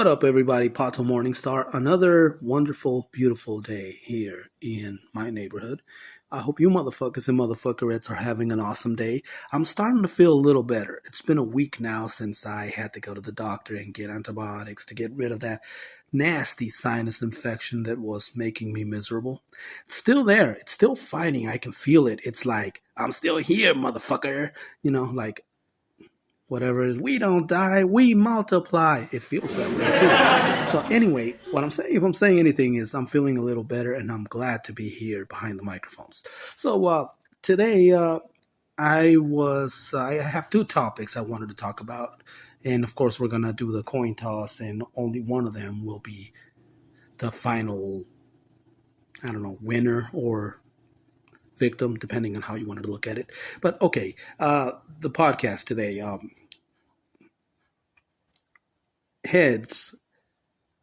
What up, everybody? Pato Morningstar. Another wonderful, beautiful day here in my neighborhood. I hope you motherfuckers and motherfuckerettes are having an awesome day. I'm starting to feel a little better. It's been a week now since I had to go to the doctor and get antibiotics to get rid of that nasty sinus infection that was making me miserable. It's still there. It's still fighting. I can feel it. It's like, I'm still here, motherfucker. Like whatever it is, we don't die, we multiply. It feels that way too. So anyway, what I'm saying, if I'm saying anything, is I'm feeling a little better, and I'm glad to be here behind the microphones. So today, I have two topics I wanted to talk about, and of course, we're gonna do the coin toss, and only one of them will be the final, I don't know, winner or victim, depending on how you wanted to look at it. But okay, the podcast today. Heads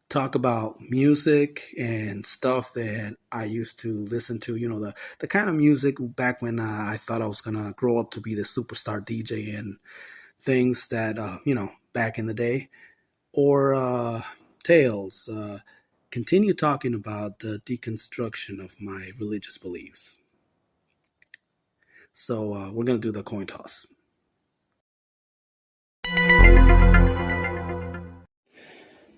talk about music and stuff that I used to listen to. The kind of music back when I thought I was gonna grow up to be the superstar DJ and things that back in the day. Or tales. Continue talking about the deconstruction of my religious beliefs. So we're gonna do the coin toss.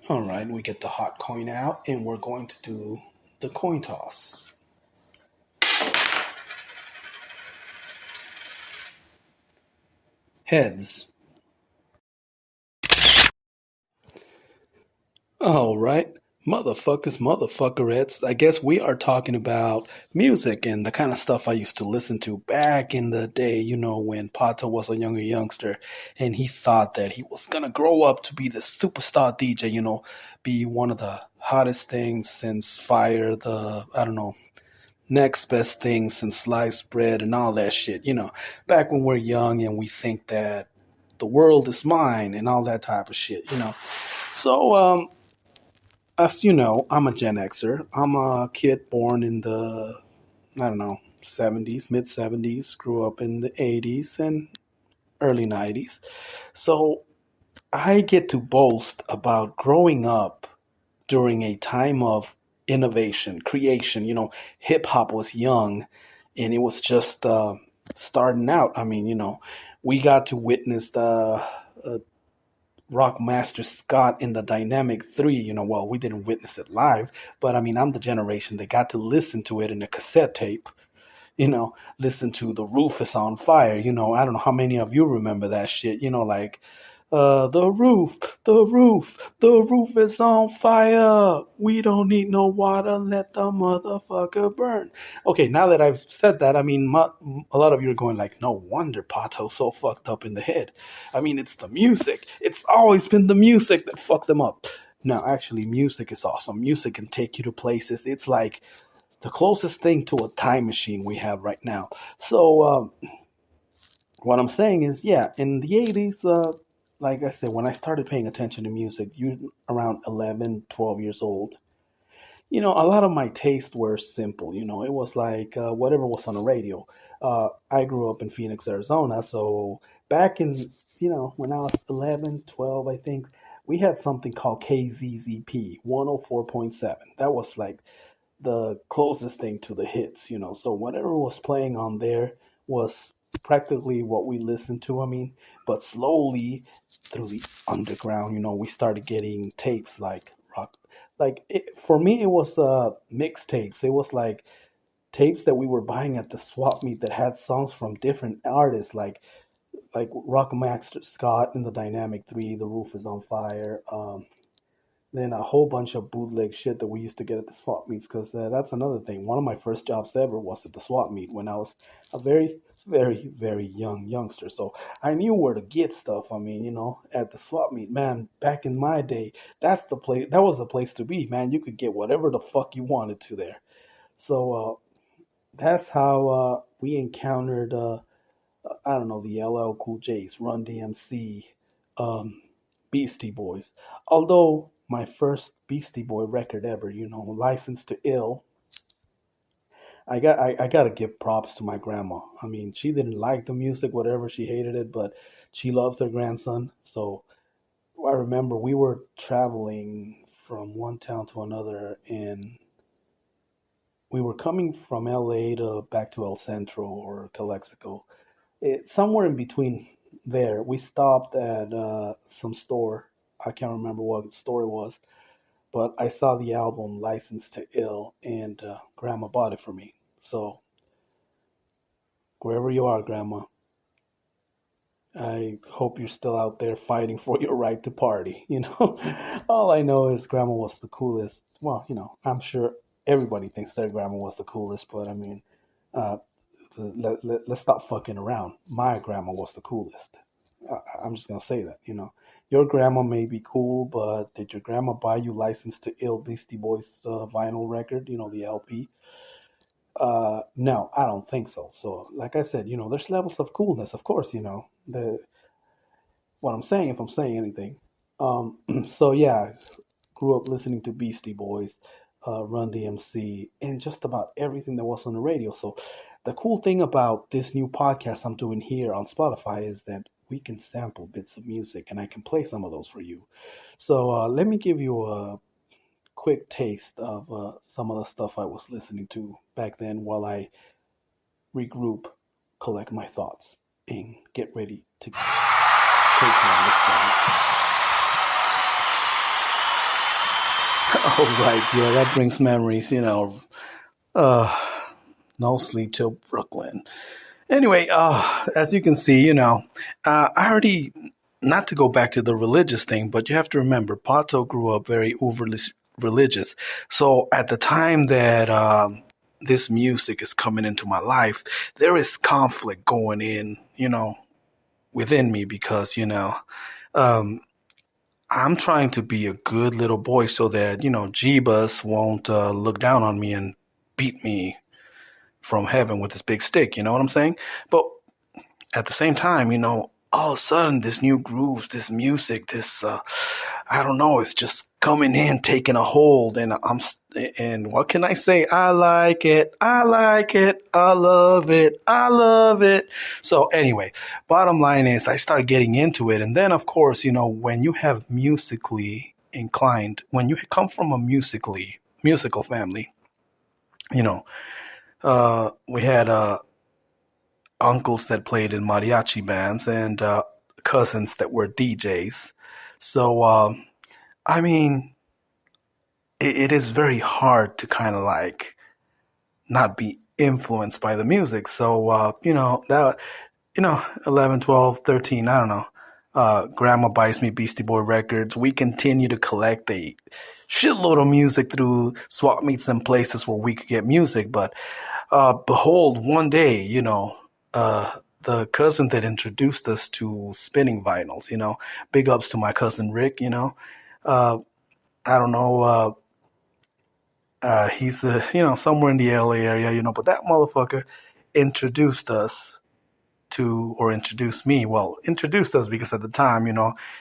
All right, we get the hot coin out, and we're going to do the coin toss. Heads. All right. Motherfuckers, motherfuckerettes. I guess we are talking about music and the kind of stuff I used to listen to back in the day, when Pato was a younger youngster and he thought that he was going to grow up to be the superstar DJ, be one of the hottest things since fire, I don't know, next best thing since sliced bread and all that shit, back when we're young and we think that the world is mine and all that type of shit. So, as you know, I'm a Gen Xer. I'm a kid born in the, I don't know, 70s, mid 70s, grew up in the 80s and early 90s. So I get to boast about growing up during a time of innovation, creation. Hip hop was young and it was just starting out. I mean, we got to witness the Rockmaster Scott in the Dynamic 3, well, we didn't witness it live, but I mean, I'm the generation that got to listen to it in a cassette tape, listen to The Roof is on Fire, I don't know how many of you remember that shit, like the roof is on fire. We don't need no water. Let the motherfucker burn. Okay, now that I've said that, I mean, a lot of you are going like, no wonder Pato's so fucked up in the head. I mean, it's the music. It's always been the music that fucked them up. No, actually, music is awesome. Music can take you to places. It's like the closest thing to a time machine we have right now. So, what I'm saying is, yeah, in the 80s, like I said, when I started paying attention to music, you around 11, 12 years old, a lot of my tastes were simple. It was like whatever was on the radio. I grew up in Phoenix, Arizona. So back in, when I was 11, 12, I think, we had something called KZZP 104.7. That was like the closest thing to the hits. So whatever was playing on there was practically what we listened to. I mean, but slowly through the underground, we started getting tapes like rock. For me, it was mixtapes. It was like tapes that we were buying at the swap meet that had songs from different artists, like Rock Master Scott in the Dynamic 3, The Roof is on Fire. Then a whole bunch of bootleg shit that we used to get at the swap meets, because that's another thing. One of my first jobs ever was at the swap meet when I was a very, very, very young youngster. So I knew where to get stuff. I mean, at the swap meet, man, back in my day, that's the place. That was the place to be, man. You could get whatever the fuck you wanted to there. So that's how we encountered. I don't know, the LL Cool J's, Run DMC, um, Beastie Boys. Although my first Beastie Boy record ever, License to Ill, I gotta give props to my grandma. I mean, she didn't like the music, whatever, she hated it, but she loves her grandson. So I remember we were traveling from one town to another, and we were coming from LA to back to El Centro or Calexico. Somewhere in between there, we stopped at some store. I can't remember what store it was, but I saw the album Licensed to Ill, and Grandma bought it for me. So wherever you are, Grandma, I hope you're still out there fighting for your right to party. All I know is Grandma was the coolest. Well, I'm sure everybody thinks their grandma was the coolest, but I mean, uh, let's stop fucking around. My grandma was the coolest. I'm just gonna say that. Your grandma may be cool, but did your grandma buy you License to Ill Beastie Boys vinyl record? The LP. No, I don't think so. So, like I said, there's levels of coolness, of course. The what I'm saying, if I'm saying anything. So yeah, grew up listening to Beastie Boys, Run DMC, and just about everything that was on the radio. So the cool thing about this new podcast I'm doing here on Spotify is that we can sample bits of music, and I can play some of those for you. So let me give you a quick taste of some of the stuff I was listening to back then while I regroup, collect my thoughts, and get ready to take my next one. Oh, right. Yeah, that brings memories, Uh, no sleep till Brooklyn. Anyway, as you can see, I already, not to go back to the religious thing, but you have to remember, Pato grew up very overly religious. So at the time that this music is coming into my life, there is conflict going in, within me because, um, I'm trying to be a good little boy so that, Jeebus won't look down on me and beat me from heaven with his big stick. You know what I'm saying? But at the same time, all of a sudden, this new grooves, this music, this, I don't know, it's just coming in, taking a hold. And what can I say? I like it. I like it. I love it. I love it. So anyway, bottom line is I start getting into it. And then, of course, when you have musically inclined, when you come from a musical family, you know, we had, uncles that played in mariachi bands and cousins that were DJs. So, I mean, it is very hard to kind of like not be influenced by the music. So, 11, 12, 13, I don't know. Grandma buys me Beastie Boy records. We continue to collect a shitload of music through swap meets and places where we could get music. But behold, one day, the cousin that introduced us to spinning vinyls, big ups to my cousin Rick, uh, I don't know, he's, somewhere in the LA area, but that motherfucker introduced us or introduced me. Well, introduced us because at the time,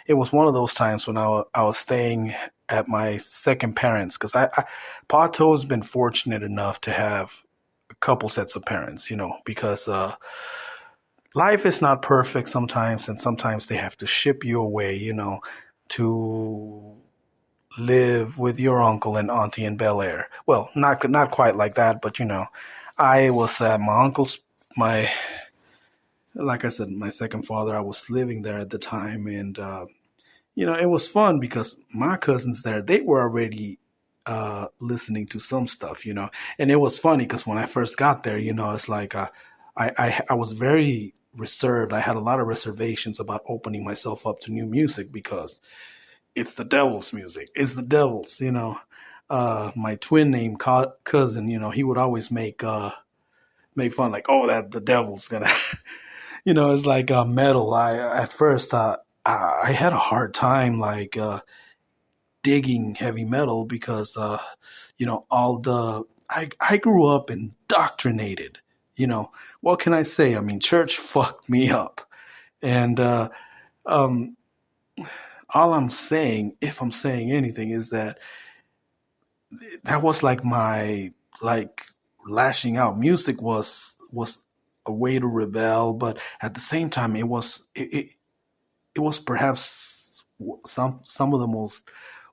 it was one of those times when I was staying at my second parents because Pato's been fortunate enough to have a couple sets of parents, because life is not perfect sometimes, and sometimes they have to ship you away, to live with your uncle and auntie in Bel Air. Well, not quite like that, but I was at my uncle's, my like I said, my second father. I was living there at the time, and it was fun because my cousins there, they were already listening to some stuff, and it was funny because when I first got there, it's like I was very reserved. I had a lot of reservations about opening myself up to new music because it's the devil's music. It's the devil's, my twin name cousin, he would always make fun like, oh, that the devil's gonna, it's like metal. I at first I had a hard time like digging heavy metal because all the I grew up indoctrinated. What can I say? I mean, church fucked me up, and um, all I'm saying, if I'm saying anything, is that was like my like lashing out. Music was a way to rebel, but at the same time, it was perhaps some of the most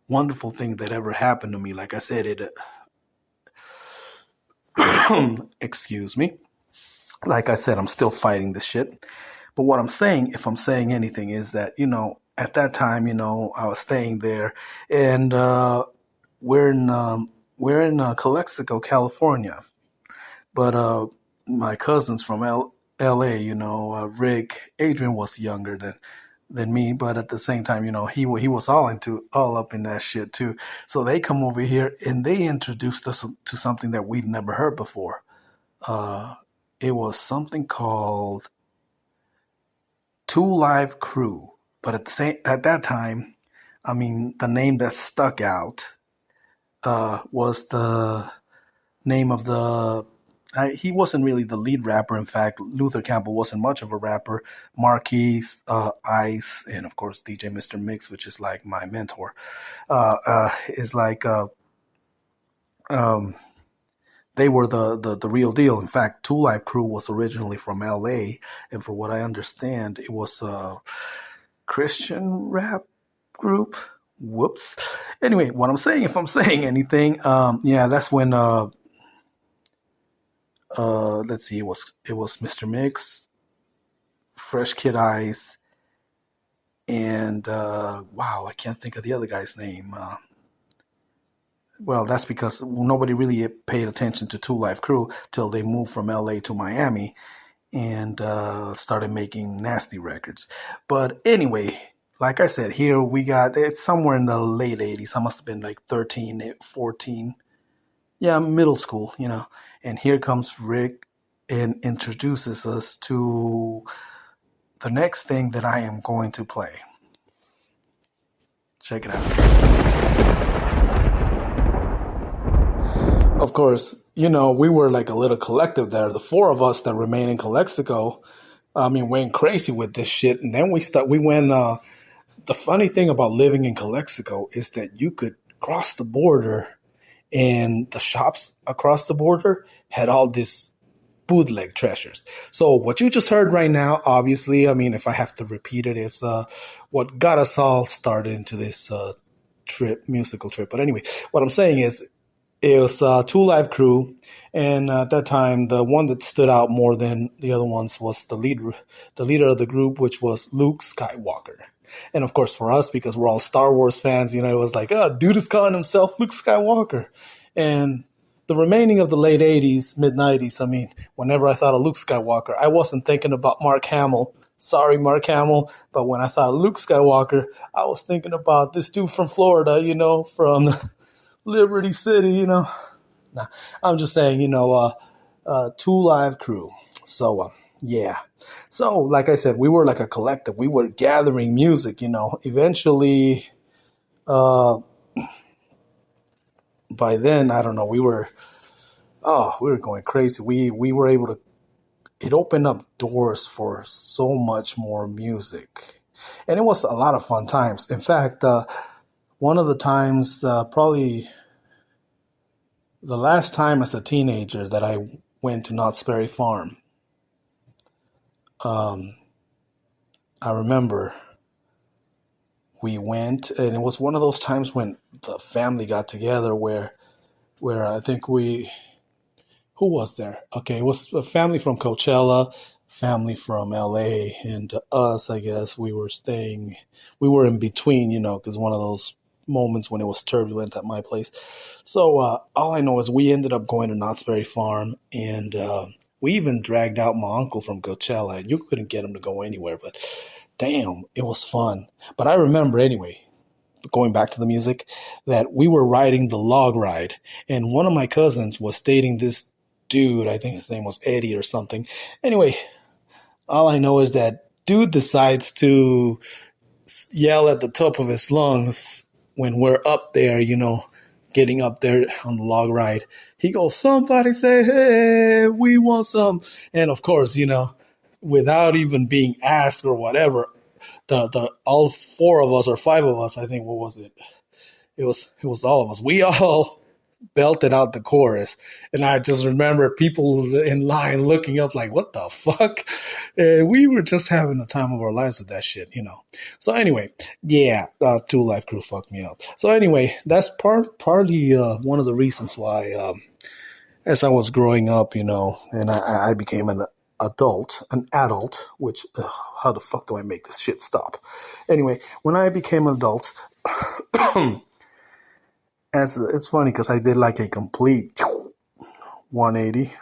wonderful things that ever happened to me. Like I said, it excuse me. Like I said, I'm still fighting this shit. But what I'm saying, if I'm saying anything, is that, at that time, I was staying there, and we're in Calexico, California. But my cousins from L.A., Rick, Adrian was younger than me, but at the same time, he was all up in that shit too. So they come over here and they introduced us to something that we've never heard before. Uh, it was something called Two Live Crew, but at that time, I mean, the name that stuck out was the name of he wasn't really the lead rapper. In fact, Luther Campbell wasn't much of a rapper. Marquise, Ice, and of course DJ Mr. Mix, which is like my mentor, is like um, they were the real deal. In fact, Two Live Crew was originally from L.A., and for what I understand, it was a Christian rap group. Whoops. Anyway, what I'm saying, if I'm saying anything, yeah, that's when let's see, it was Mr. Mix, Fresh Kid Ice, and wow, I can't think of the other guy's name. Well, that's because nobody really paid attention to Two Live Crew till they moved from LA to Miami and started making nasty records. But anyway, like I said, here we got it's somewhere in the late 80s. I must have been like 13, 14. Yeah, middle school, And here comes Rick and introduces us to the next thing that I am going to play. Check it out. Of course, we were like a little collective there. The four of us that remain in Calexico, I mean, went crazy with this shit. And then we went, the funny thing about living in Calexico is that you could cross the border and the shops across the border had all this bootleg treasures. So what you just heard right now, obviously, I mean, if I have to repeat it, it's what got us all started into this musical trip. But anyway, what I'm saying is it was Two Live Crew, and at that time, the one that stood out more than the other ones was the leader of the group, which was Luke Skywalker. And of course, for us, because we're all Star Wars fans, it was like, oh, dude is calling himself Luke Skywalker. And the remaining of the late 80s, mid 90s, I mean, whenever I thought of Luke Skywalker, I wasn't thinking about Mark Hamill. Sorry, Mark Hamill. But when I thought of Luke Skywalker, I was thinking about this dude from Florida, from Liberty City, Nah, I'm just saying, Two Live Crew. So, yeah. So, like I said, we were like a collective. We were gathering music, Eventually, by then, I don't know, we were going crazy. We were able to, it opened up doors for so much more music. And it was a lot of fun times. In fact, one of the times, probably the last time as a teenager that I went to Knott's Berry Farm, I remember we went, and it was one of those times when the family got together where I think who was there? Okay, it was a family from Coachella, family from LA, and us, I guess, we were in between, because one of those moments when it was turbulent at my place. So all I know is we ended up going to Knott's Berry Farm, and we even dragged out my uncle from Coachella, and you couldn't get him to go anywhere, but damn, it was fun. But I remember anyway, going back to the music, that we were riding the log ride, and one of my cousins was dating this dude. I think his name was Eddie or something. Anyway, all I know is that dude decides to yell at the top of his lungs when we're up there, getting up there on the log ride. He goes, somebody say, hey, we want some. And of course, without even being asked or whatever, the all four of us or five of us, I think, what was it? It was all of us. We all belted out the chorus. And I just remember people in line looking up like, what the fuck? And we were just having the time of our lives with that shit, you know. So anyway, yeah, Two Life Crew fucked me up. So anyway, that's partly one of the reasons why as I was growing up, you know, and I became an adult, which, how the fuck do I make this shit stop? Anyway, when I became an adult, it's funny because I did like a complete 180,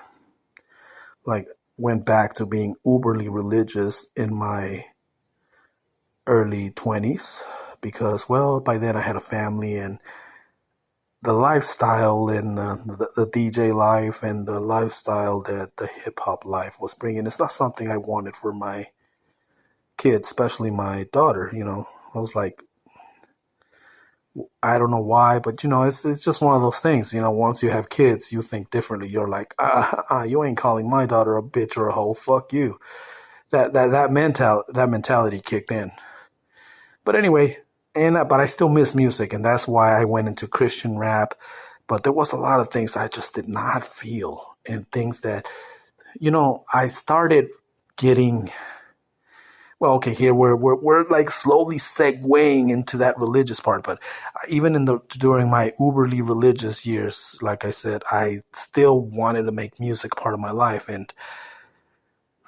like went back to being uberly religious in my early 20s because, well, by then I had a family and the lifestyle and the DJ life and the lifestyle that the hip hop life was bringing, it's not something I wanted for my kids, especially my daughter. You know, I was like, I don't know why, but you know, it's just one of those things. You know, once you have kids, you think differently. You're like, you ain't calling my daughter a bitch or a hoe. Fuck you. That mentality kicked in. But anyway, but I still miss music, and that's why I went into Christian rap. But there was a lot of things I just did not feel, and things that, you know, I started getting. Well, okay, here we're like slowly segueing into that religious part, but even during my uberly religious years, like I said, I still wanted to make music part of my life, and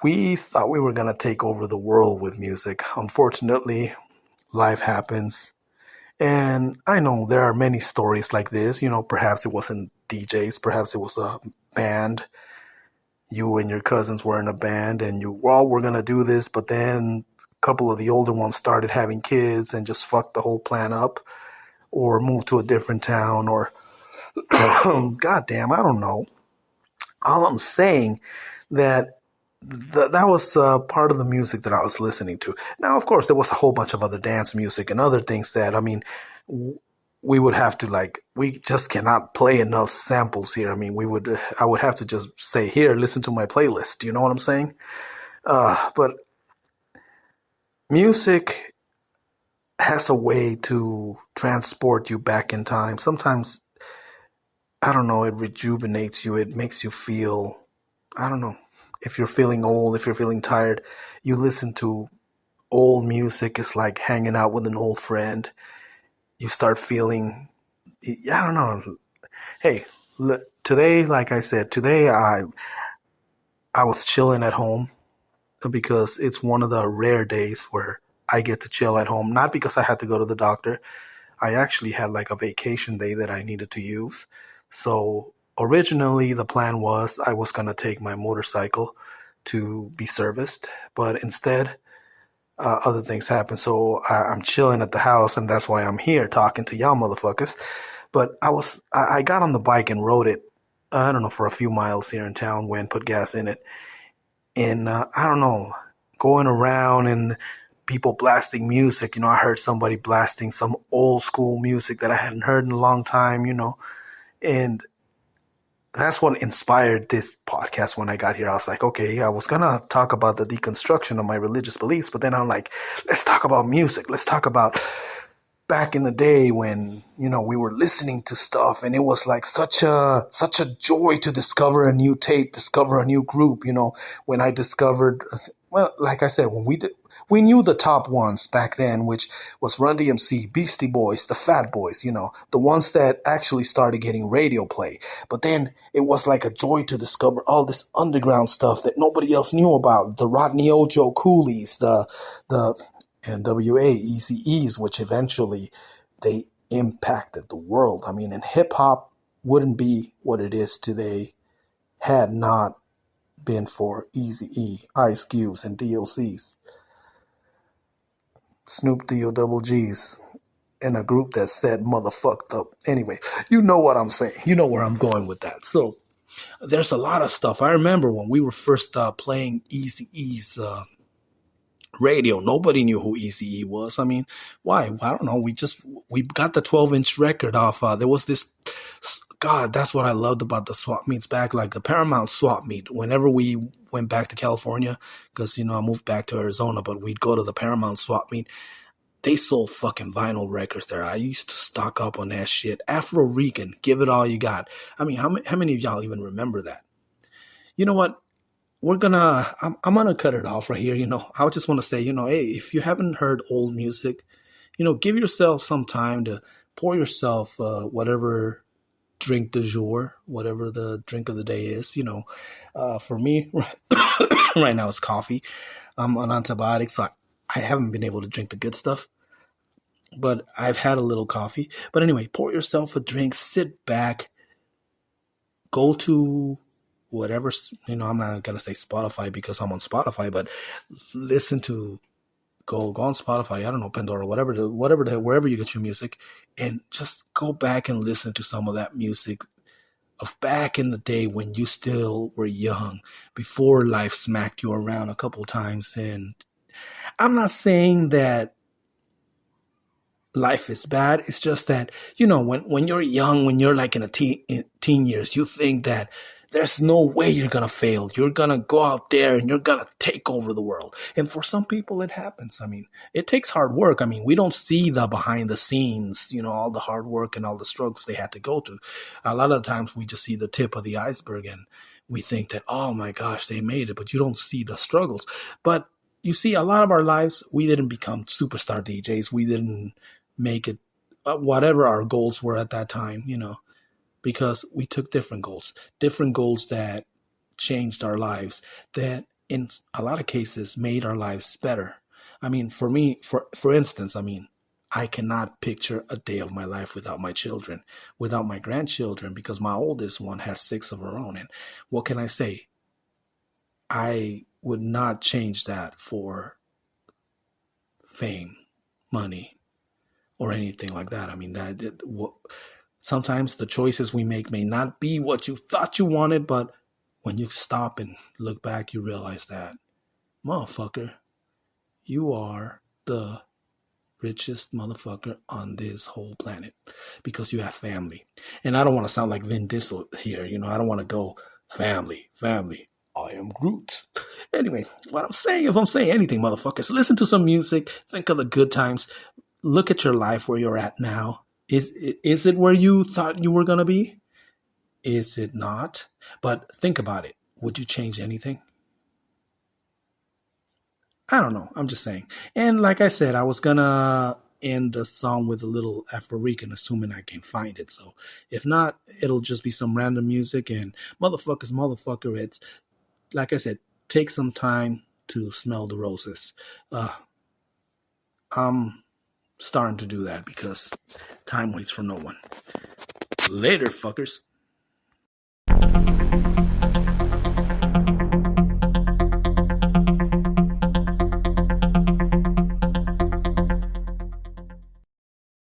we thought we were gonna take over the world with music. Unfortunately, life happens. And I know there are many stories like this. You know, perhaps it wasn't DJs, perhaps it was a band. You and your cousins were in a band and you all were going to do this, but then a couple of the older ones started having kids and just fucked the whole plan up or moved to a different town or, goddamn, I don't know. All I'm saying that that was part of the music that I was listening to. Now, of course, there was a whole bunch of other dance music and other things that, I mean, we would have to we just cannot play enough samples here. I mean, I would have to just say, here, listen to my playlist. You know what I'm saying? But music has a way to transport you back in time. Sometimes, I don't know, it rejuvenates you. It makes you feel, I don't know, if you're feeling old, if you're feeling tired, you listen to old music. It's like hanging out with an old friend. You start feeling, I don't know. Hey, today, like I said, today I was chilling at home because it's one of the rare days where I get to chill at home. Not because I had to go to the doctor. I actually had like a vacation day that I needed to use. So originally the plan was I was going to take my motorcycle to be serviced, but instead other things happened. So I'm chilling at the house, and that's why I'm here talking to y'all motherfuckers. But I got on the bike and rode it, I don't know, for a few miles here in town, went, put gas in it. And I don't know, going around and people blasting music. You know, I heard somebody blasting some old school music that I hadn't heard in a long time, you know. And that's what inspired this podcast when I got here. I was like, okay, I was going to talk about the deconstruction of my religious beliefs, but then I'm like, let's talk about music. Let's talk about back in the day when, you know, we were listening to stuff and it was like such a joy to discover a new tape, discover a new group, you know, when I discovered, well, like I said, when we knew the top ones back then, which was Run DMC, Beastie Boys, the Fat Boys, you know, the ones that actually started getting radio play. But then it was like a joy to discover all this underground stuff that nobody else knew about. The Rodney Ojo Coolies, the NWA, Eazy-E's, which eventually they impacted the world. I mean, and hip hop wouldn't be what it is today had not been for Eazy-E, Ice Cubes, and DLCs. Snoop D-O double G's, and a group that said motherfucked up. Anyway, you know what I'm saying. You know where I'm going with that. So there's a lot of stuff. I remember when we were first playing Eazy-E's radio, nobody knew who Eazy-E was. I mean, why? I don't know. We got the 12-inch record off. There was this, God, that's what I loved about the swap meets back, like the Paramount swap meet. Whenever we went back to California, because, you know, I moved back to Arizona, but we'd go to the Paramount swap meet. they sold fucking vinyl records there. I used to stock up on that shit. Afro Rican, give it all you got. I mean, how many of y'all even remember that? You know what? I'm gonna cut it off right here. I just want to say, hey, if you haven't heard old music, give yourself some time to pour yourself whatever drink du jour, whatever the drink of the day is. For me, right now it's coffee. I'm on antibiotics, so I haven't been able to drink the good stuff, but I've had a little coffee. But anyway, pour yourself a drink, sit back, go to whatever, I'm not going to say Spotify because I'm on Spotify, but listen to, go on Spotify, I don't know, Pandora, wherever you get your music, and just go back and listen to some of that music of back in the day when you still were young, before life smacked you around a couple times. And I'm not saying that life is bad. It's just that, when you're young, when you're like in teen years, you think that there's no way you're going to fail. You're going to go out there and you're going to take over the world. And for some people, it happens. I mean, it takes hard work. I mean, we don't see the behind the scenes, all the hard work and all the struggles they had to go through. A lot of the times we just see the tip of the iceberg and we think that, oh my gosh, they made it, but you don't see the struggles. But you see, a lot of our lives, we didn't become superstar DJs. We didn't make it, whatever our goals were at that time, because we took different goals that changed our lives, that in a lot of cases made our lives better. I mean, for me, for instance, I mean, I cannot picture a day of my life without my children, without my grandchildren, because my oldest one has 6 of her own. And what can I say? I would not change that for fame, money, or anything like that. I mean, sometimes the choices we make may not be what you thought you wanted, but when you stop and look back, you realize that, motherfucker, you are the richest motherfucker on this whole planet because you have family. And I don't want to sound like Vin Diesel here. I don't want to go family. I am Groot. Anyway, what I'm saying, if I'm saying anything, motherfuckers, listen to some music, think of the good times, look at your life where you're at now. Is it where you thought you were going to be? Is it not? But think about it. Would you change anything? I don't know. I'm just saying. And like I said, I was going to end the song with a little Afro-Rican, assuming I can find it. So if not, it'll just be some random music. And motherfucker, it's, like I said, take some time to smell the roses. I'm starting to do that because time waits for no one. Later, fuckers.